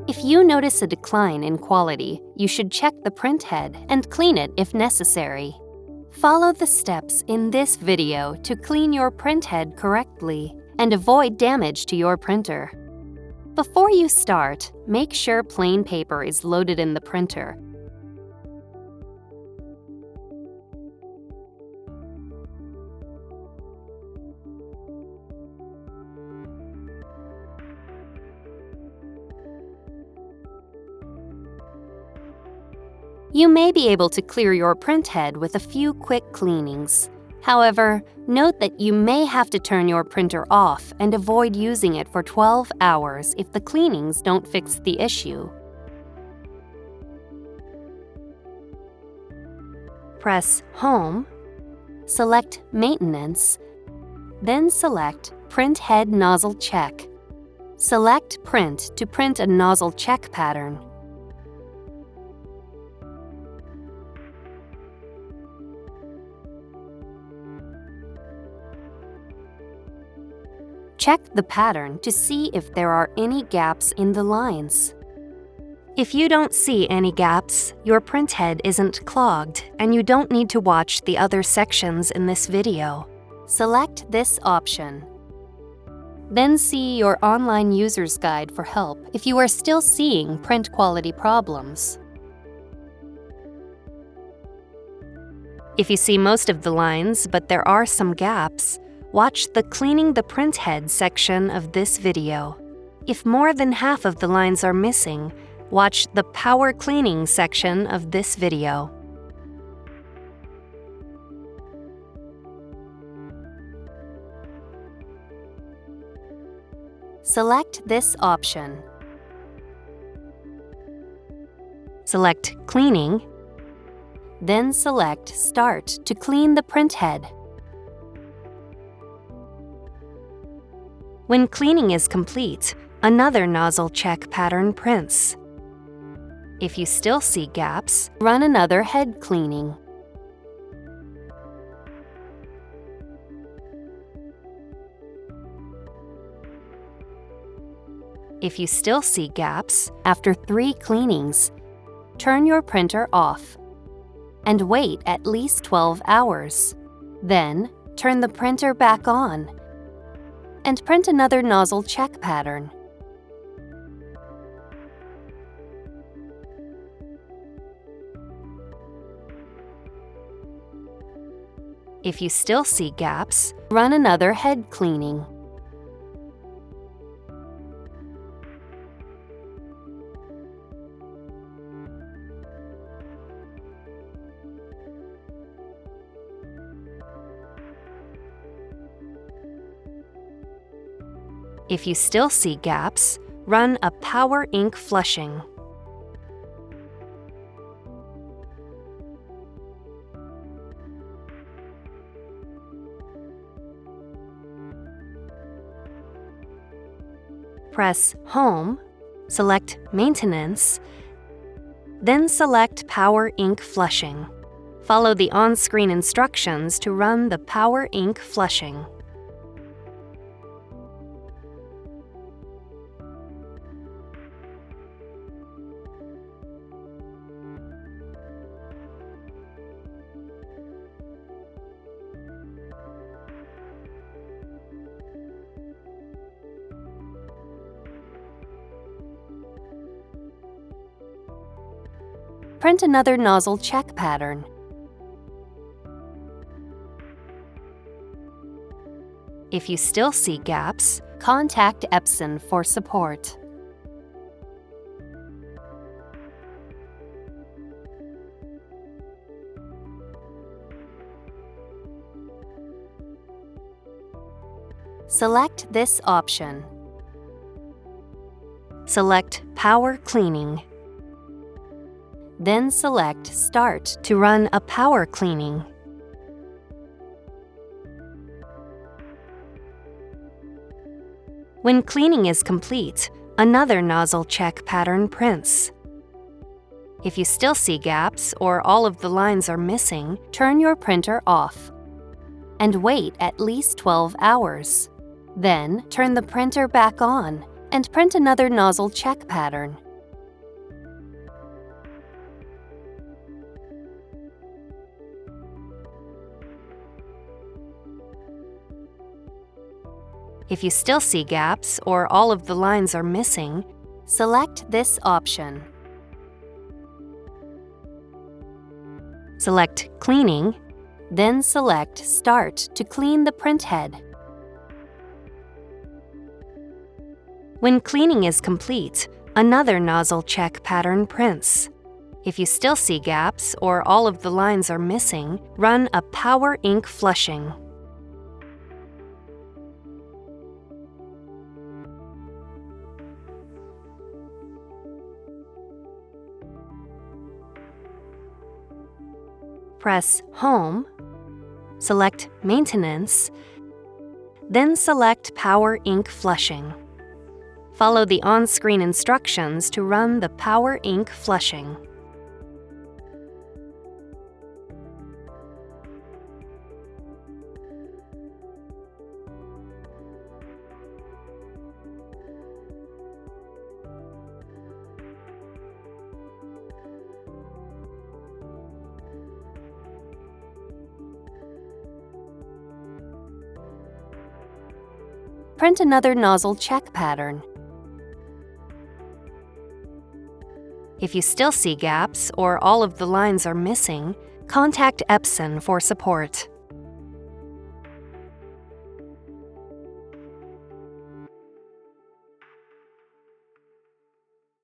If you notice a decline in quality, you should check the printhead and clean it if necessary. Follow the steps in this video to clean your printhead correctly and avoid damage to your printer. Before you start, make sure plain paper is loaded in the printer. You may be able to clear your printhead with a few quick cleanings. However, note that you may have to turn your printer off and avoid using it for 12 hours if the cleanings don't fix the issue. Press Home, select Maintenance, then select Printhead Nozzle Check. Select Print to print a nozzle check pattern. Check the pattern to see if there are any gaps in the lines. If you don't see any gaps, your printhead isn't clogged and you don't need to watch the other sections in this video. Select this option. Then see your online user's guide for help if you are still seeing print quality problems. If you see most of the lines but there are some gaps, watch the Cleaning the Printhead section of this video. If more than half of the lines are missing, watch the Power Cleaning section of this video. Select this option. Select Cleaning, then select Start to clean the printhead. When cleaning is complete, another nozzle check pattern prints. If you still see gaps, run another head cleaning. If you still see gaps, after 3 cleanings, turn your printer off and wait at least 12 hours. Then, turn the printer back on and print another nozzle check pattern. If you still see gaps, run another head cleaning. If you still see gaps, run a power ink flushing. Press Home, select Maintenance, then select Power Ink Flushing. Follow the on-screen instructions to run the Power Ink Flushing. Print another nozzle check pattern. If you still see gaps, contact Epson for support. Select this option. Select Power Cleaning. Then select Start to run a power cleaning. When cleaning is complete, another nozzle check pattern prints. If you still see gaps or all of the lines are missing, turn your printer off and wait at least 12 hours. Then turn the printer back on and print another nozzle check pattern. If you still see gaps or all of the lines are missing, select this option. Select Cleaning, then select Start to clean the printhead. When cleaning is complete, another nozzle check pattern prints. If you still see gaps or all of the lines are missing, run a power ink flushing. Press Home, select Maintenance, then select Power Ink Flushing. Follow the on-screen instructions to run the Power Ink Flushing. Print another nozzle check pattern. If you still see gaps or all of the lines are missing, contact Epson for support.